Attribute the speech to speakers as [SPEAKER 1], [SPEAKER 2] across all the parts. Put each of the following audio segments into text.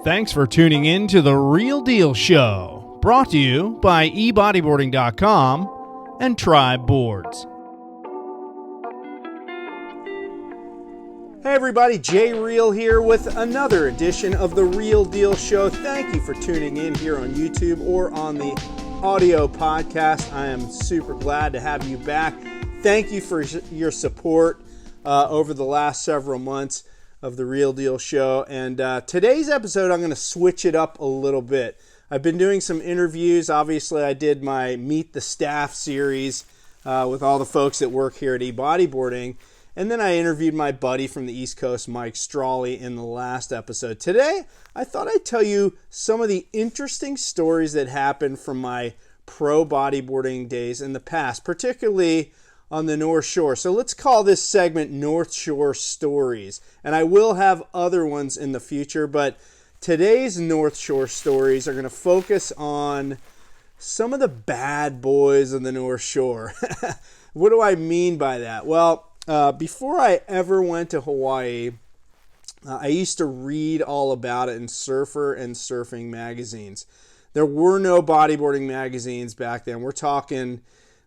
[SPEAKER 1] Thanks for tuning in to The Real Deal Show, brought to you by ebodyboarding.com and Tribe Boards. Hey everybody, Jay Reale here with another edition of The Real Deal Show. Thank you for tuning in here on YouTube or on the audio podcast. I am super glad to have you back. Thank you for your support over the last several months of The Real Deal Show. And today's episode, I'm going to switch it up a little bit. I've been doing some interviews. Obviously, I did my Meet the Staff series with all the folks that work here at eBodyboarding. And then I interviewed my buddy from the East Coast, Mike Strawley, in the last episode. Today, I thought I'd tell you some of the interesting stories that happened from my pro bodyboarding days in the past, particularly on the North Shore. So let's call this segment North Shore Stories. And I will have other ones in the future, but today's North Shore Stories are going to focus on some of the bad boys on the North Shore. What do I mean by that? Well, before I ever went to Hawaii, I used to read all about it in surfer and surfing magazines. There were no bodyboarding magazines back then. We're talking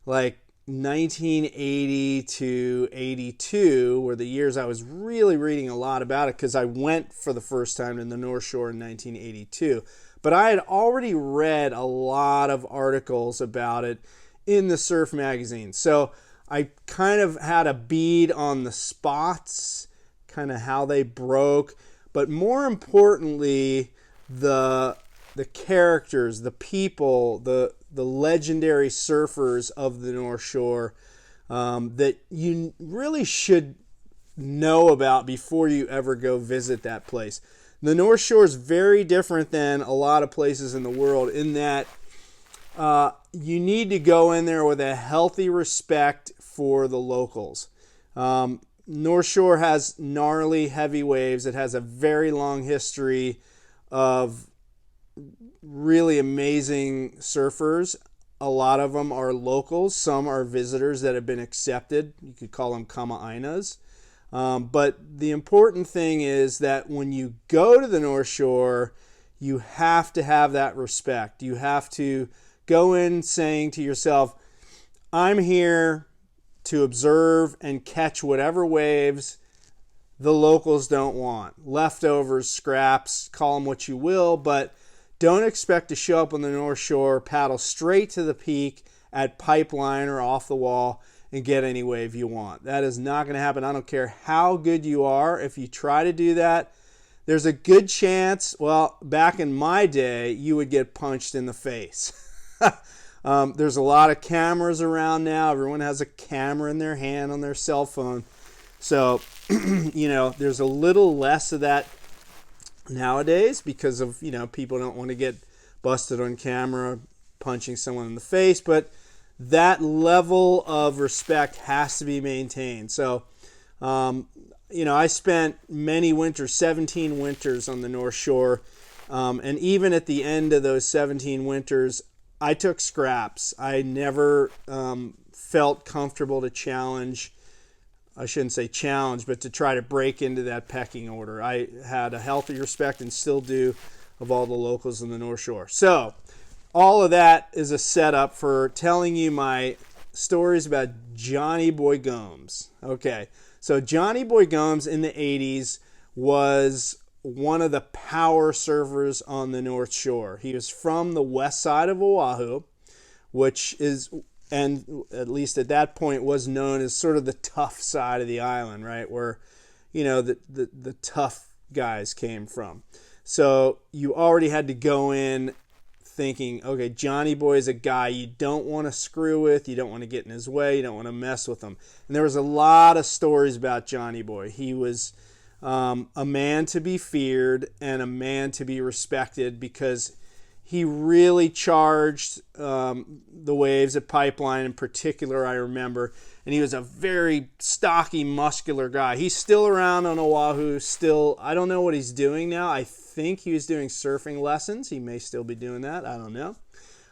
[SPEAKER 1] like 1980 to 82 were the years I was really reading a lot about it, because I went for the first time in the North Shore in 1982. But I had already read a lot of articles about it in the surf magazine. So I kind of had a bead on the spots, kind of how they broke, but more importantly, the characters, the people, the legendary surfers of the North Shore that you really should know about before you ever go visit that place. The North Shore is very different than a lot of places in the world in that you need to go in there with a healthy respect for the locals. North Shore has gnarly, heavy waves. It has a very long history of really amazing surfers. A lot of them are locals. Some are visitors that have been accepted. You could call them kama'ainas. But the important thing is that when you go to the North Shore, you have to have that respect. You have to go in saying to yourself, I'm here to observe and catch whatever waves the locals don't want. Leftovers, scraps, call them what you will, but don't expect to show up on the North Shore, paddle straight to the peak at pipeline or off the wall and get any wave you want. That is not going to happen. I don't care how good you are. If you try to do that, there's a good chance, well, back in my day, you would get punched in the face. There's a lot of cameras around now. Everyone has a camera in their hand on their cell phone. So, there's a little less of that nowadays because of, people don't want to get busted on camera punching someone in the face. But that level of respect has to be maintained. So, I spent many winters, 17 winters on the North Shore. And even at the end of those 17 winters, I took scraps. I never felt comfortable to challenge. I shouldn't say challenge, but to try to break into that pecking order. I had a healthy respect and still do of all the locals in the North Shore. So all of that is a setup for telling you my stories about Johnny Boy Gomes. Okay, so Johnny Boy Gomes in the 80s was one of the power surfers on the North Shore. He was from the west side of Oahu, which is, and at least at that point, was known as sort of the tough side of the island, right? Where, the tough guys came from. So you already had to go in thinking, okay, Johnny Boy is a guy you don't want to screw with, you don't want to get in his way, you don't want to mess with him. And there was a lot of stories about Johnny Boy. He was a man to be feared and a man to be respected because he really charged the waves at Pipeline in particular, I remember. And he was a very stocky, muscular guy. He's still around on Oahu. Still, I don't know what he's doing now. I think he was doing surfing lessons. He may still be doing that. I don't know.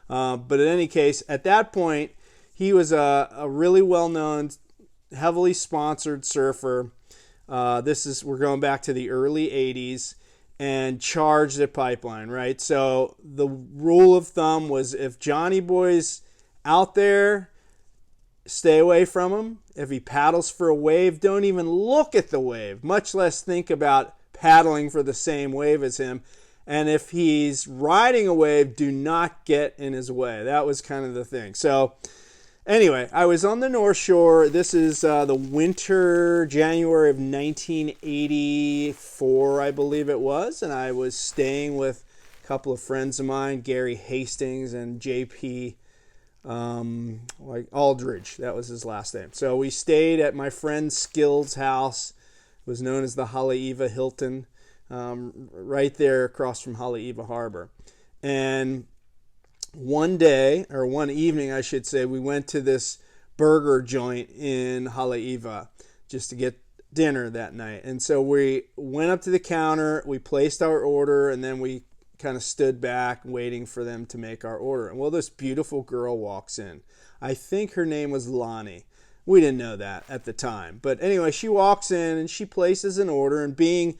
[SPEAKER 1] But in any case, at that point, he was a really well-known, heavily sponsored surfer. We're going back to the early 80s. and charge the pipeline, right? So the rule of thumb was if Johnny Boy's out there, stay away from him. If he paddles for a wave, don't even look at the wave, much less think about paddling for the same wave as him. And if he's riding a wave, do not get in his way. That was kind of the thing. So anyway, I was on the North Shore. This is the winter, January of 1984, I believe it was. And I was staying with a couple of friends of mine, Gary Hastings and JP like Aldridge. That was his last name. So we stayed at my friend Skill's house. It was known as the Haleiwa Hilton, right there across from Haleiwa Harbor. And one day, or one evening, I should say, we went to this burger joint in Haleiwa just to get dinner that night. And so we went up to the counter, we placed our order, and then we kind of stood back waiting for them to make our order. And well, this beautiful girl walks in. I think her name was Lonnie. We didn't know that at the time. But anyway, she walks in and she places an order. And being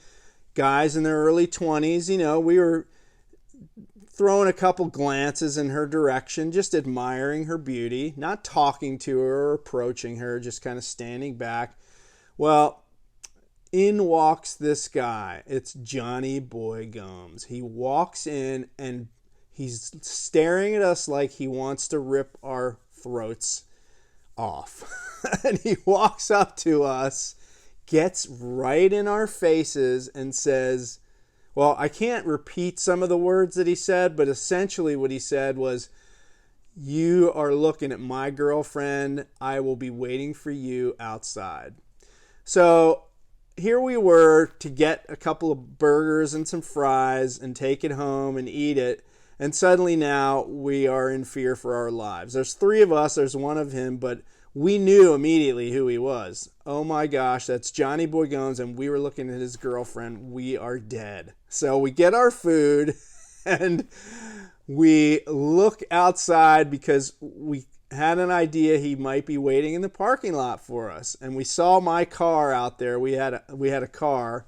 [SPEAKER 1] guys in their early 20s, you know, we were throwing a couple glances in her direction, just admiring her beauty, not talking to her or approaching her, just kind of standing back. Well, in walks this guy. It's Johnny Boy Gomes. He walks in and he's staring at us like he wants to rip our throats off. And he walks up to us, gets right in our faces and says, well, I can't repeat some of the words that he said, but essentially what he said was, "You are looking at my girlfriend. I will be waiting for you outside." So here we were to get a couple of burgers and some fries and take it home and eat it. And suddenly now we are in fear for our lives. There's three of us. There's one of him, but we knew immediately who he was. Oh my gosh, that's Johnny Boy Gomes, and we were looking at his girlfriend. We are dead. So we get our food and we look outside because we had an idea he might be waiting in the parking lot for us. And we saw my car out there. We had a car,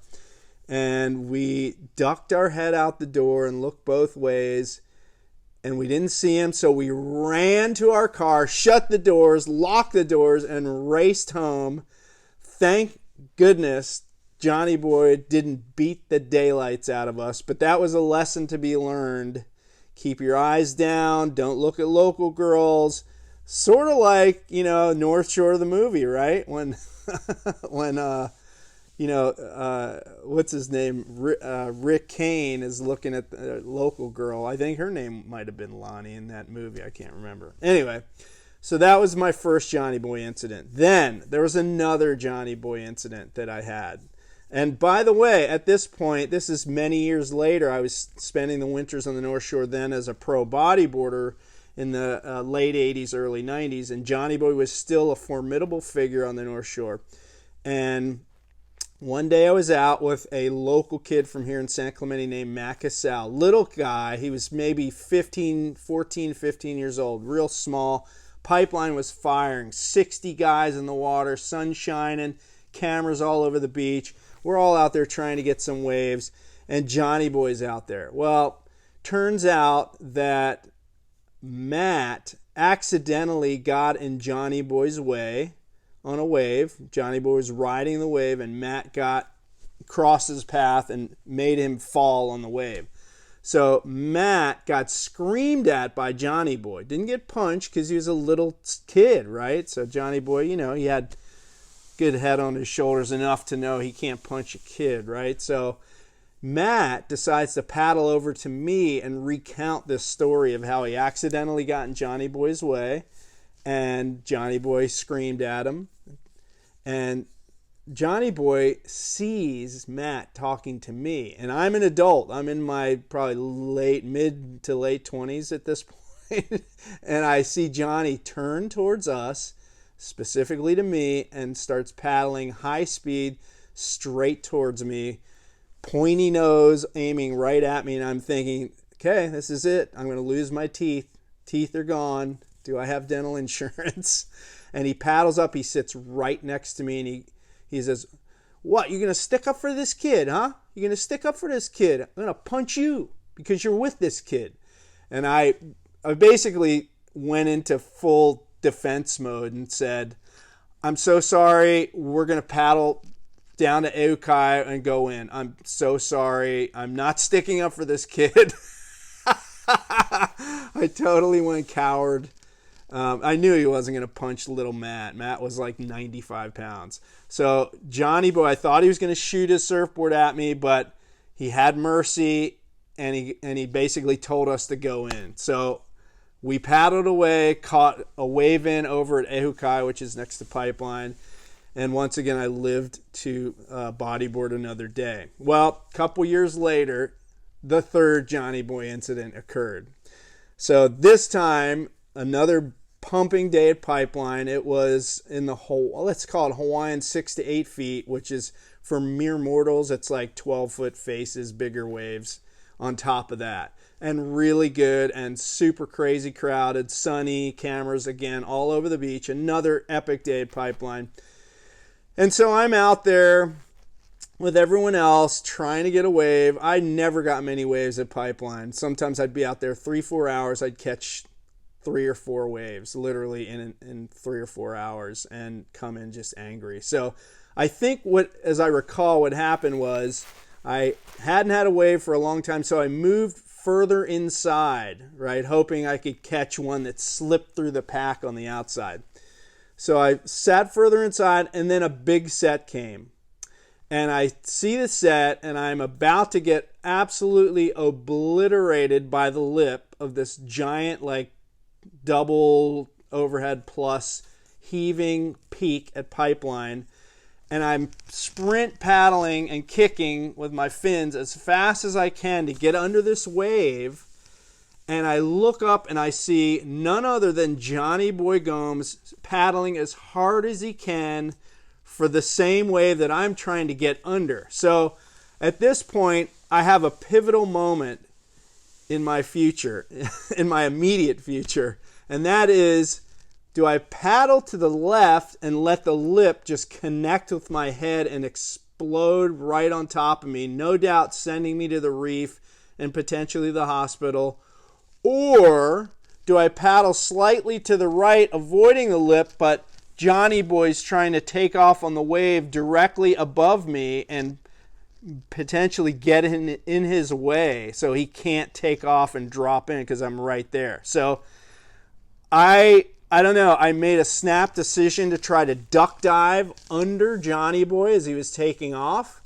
[SPEAKER 1] and we ducked our head out the door and looked both ways, and we didn't see him. So we ran to our car, shut the doors, locked the doors, and raced home. Thank goodness Johnny Boy didn't beat the daylights out of us, but that was a lesson to be learned. Keep your eyes down. Don't look at local girls. Sort of like, you know, North Shore of the movie, right? When what's his name? Rick Kane is looking at the local girl. I think her name might have been Lonnie in that movie. I can't remember. Anyway, so that was my first Johnny Boy incident. Then there was another Johnny Boy incident that I had. And by the way, at this point, this is many years later, I was spending the winters on the North Shore then as a pro bodyboarder in the late 80s, early 90s, and Johnny Boy was still a formidable figure on the North Shore. And one day I was out with a local kid from here in San Clemente named Matt Casal. Little guy, he was maybe 15 years old, real small. Pipeline was firing, 60 guys in the water, sun shining, cameras all over the beach. We're all out there trying to get some waves, and Johnny Boy's out there. Well, turns out that Matt accidentally got in Johnny Boy's way on a wave. Johnny Boy was riding the wave, and Matt crossed his path and made him fall on the wave. So Matt got screamed at by Johnny Boy. Didn't get punched because he was a little kid, right? So Johnny Boy, you know, he had good head on his shoulders enough to know he can't punch a kid, right? So Matt decides to paddle over to me and recount this story of how he accidentally got in Johnny Boy's way, and Johnny Boy screamed at him. And Johnny Boy sees Matt talking to me, and I'm an adult. I'm in my probably mid to late 20s at this point, and I see Johnny turn towards us, specifically to me, and starts paddling high speed straight towards me, pointy nose aiming right at me, and I'm thinking, okay, this is it. I'm going to lose my teeth. Teeth are gone. Do I have dental insurance? And he paddles up. He sits right next to me, and he says, "What, you going to stick up for this kid, huh? you're going to stick up for this kid. I'm going to punch you because you're with this kid. And I basically went into full defense mode and said, I'm so sorry. We're going to paddle down to Ehukai and go in. I'm so sorry. I'm not sticking up for this kid. I totally went coward. I knew he wasn't going to punch little Matt. Matt was like 95 pounds. So Johnny Boy, I thought he was going to shoot his surfboard at me, but he had mercy, and he basically told us to go in. So we paddled away, caught a wave in over at Ehukai, which is next to Pipeline. And once again, I lived to bodyboard another day. Well, a couple years later, the third Johnny Boy incident occurred. So this time, another pumping day at Pipeline. It was in the whole, let's call it Hawaiian 6 to 8 feet, which is for mere mortals. It's like 12-foot faces, bigger waves on top of that. And really good and super crazy crowded, sunny, cameras again all over the beach. Another epic day at Pipeline. And so I'm out there with everyone else trying to get a wave. I never got many waves at Pipeline. Sometimes I'd be out there 3-4 hours. I'd catch 3 or 4 waves literally in 3 or 4 hours and come in just angry. So I think as I recall, what happened was I hadn't had a wave for a long time, so I moved further inside, right, hoping I could catch one that slipped through the pack on the outside. So I sat further inside, and then a big set came. And I see the set, and I'm about to get absolutely obliterated by the lip of this giant, like, double overhead plus heaving peak at Pipeline. And I'm sprint paddling and kicking with my fins as fast as I can to get under this wave. And I look up and I see none other than Johnny Boy Gomes paddling as hard as he can for the same wave that I'm trying to get under. So at this point, I have a pivotal moment in my future, in my immediate future. And that is, do I paddle to the left and let the lip just connect with my head and explode right on top of me, no doubt sending me to the reef and potentially the hospital? Or do I paddle slightly to the right, avoiding the lip, but Johnny Boy's trying to take off on the wave directly above me and potentially get in his way so he can't take off and drop in because I'm right there. So I don't know. I made a snap decision to try to duck dive under Johnny Boy as he was taking off.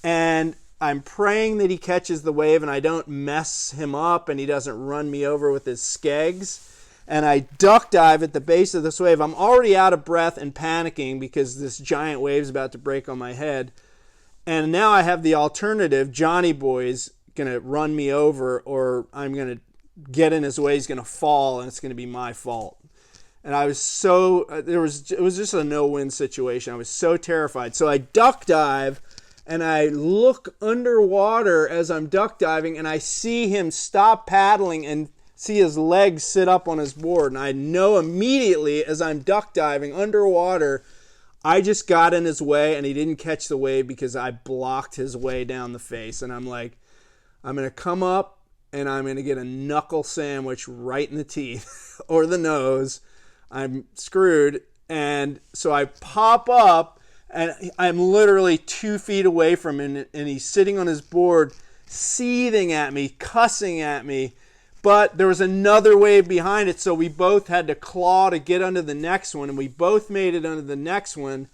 [SPEAKER 1] And I'm praying that he catches the wave and I don't mess him up and he doesn't run me over with his skegs. And I duck dive at the base of this wave. I'm already out of breath and panicking because this giant wave's about to break on my head. And now I have the alternative. Johnny Boy's going to run me over, or I'm going to get in his way. He's going to fall and it's going to be my fault. And I was it was just a no-win situation. I was so terrified. So I duck dive and I look underwater as I'm duck diving and I see him stop paddling and see his legs sit up on his board. And I know immediately as I'm duck diving underwater, I just got in his way and he didn't catch the wave because I blocked his way down the face. And I'm like, I'm going to come up and I'm going to get a knuckle sandwich right in the teeth or the nose. I'm screwed. And so I pop up and I'm literally 2 feet away from him and he's sitting on his board, seething at me, cussing at me. But there was another wave behind it, so we both had to claw to get under the next one, and we both made it under the next one.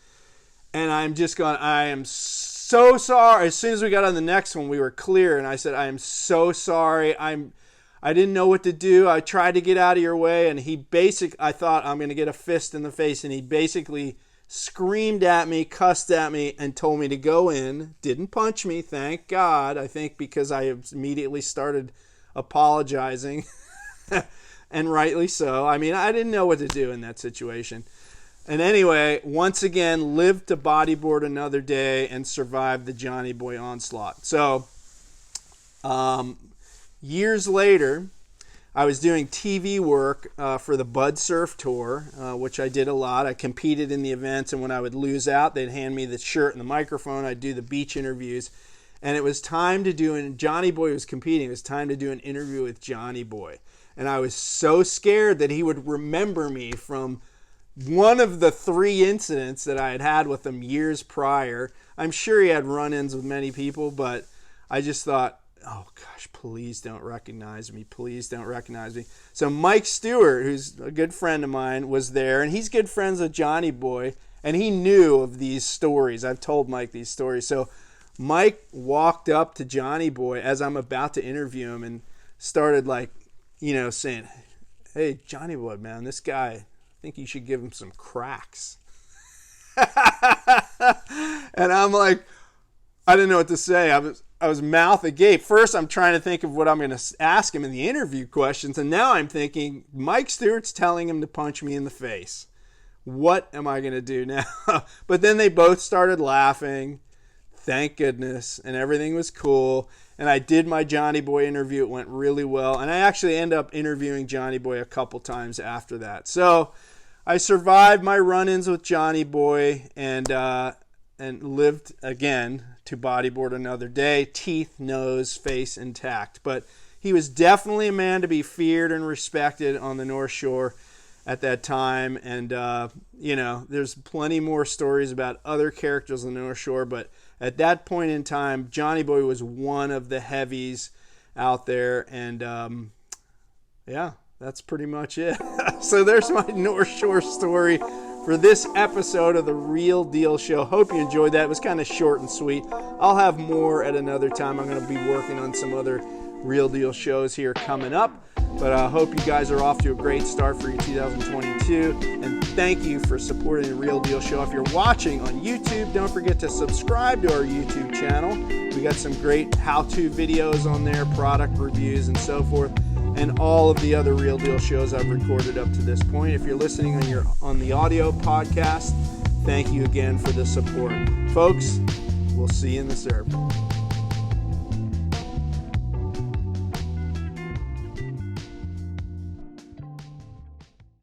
[SPEAKER 1] And I'm just going, I am so sorry. As soon as we got on the next one, we were clear, and I said, I am so sorry. I didn't know what to do. I tried to get out of your way, and I thought I'm going to get a fist in the face, and he basically screamed at me, cussed at me, and told me to go in. Didn't punch me, thank God. I think because I immediately started apologizing and rightly so. I mean, I didn't know what to do in that situation. And anyway, once again, lived to bodyboard another day and survived the Johnny Boy onslaught. So years later, I was doing TV work for the Bud Surf Tour, which I did a lot. I competed in the events, and when I would lose out, they'd hand me the shirt and the microphone. I'd do the beach interviews. And it was time to do, and Johnny Boy was competing, it was time to do an interview with Johnny Boy. And I was so scared that he would remember me from one of the 3 incidents that I had had with him years prior. I'm sure he had run-ins with many people, but I just thought, oh gosh, please don't recognize me. Please don't recognize me. So Mike Stewart, who's a good friend of mine, was there, and he's good friends with Johnny Boy, and he knew of these stories. I've told Mike these stories. So Mike walked up to Johnny Boy as I'm about to interview him and started saying, hey, Johnny Boy, man, this guy, I think you should give him some cracks. And I'm like, I didn't know what to say. I was mouth agape. First, I'm trying to think of what I'm going to ask him in the interview questions. And now I'm thinking, Mike Stewart's telling him to punch me in the face. What am I going to do now? But then they both started laughing. Thank goodness. And everything was cool. And I did my Johnny Boy interview. It went really well. And I actually ended up interviewing Johnny Boy a couple times after that. So I survived my run-ins with Johnny Boy and lived again to bodyboard another day. Teeth, nose, face intact. But he was definitely a man to be feared and respected on the North Shore at that time. And, there's plenty more stories about other characters on the North Shore. But at that point in time, Johnny Boy was one of the heavies out there. And, that's pretty much it. So there's my North Shore story for this episode of the Real Deal Show. Hope you enjoyed that. It was kind of short and sweet. I'll have more at another time. I'm going to be working on some other Real Deal shows here coming up. But I hope you guys are off to a great start for your 2022. And thank you for supporting the Real Deal Show. If you're watching on YouTube, don't forget to subscribe to our YouTube channel. We got some great how-to videos on there, product reviews and so forth, and all of the other Real Deal shows I've recorded up to this point. If you're listening on the audio podcast, thank you again for the support. Folks, we'll see you in the surf.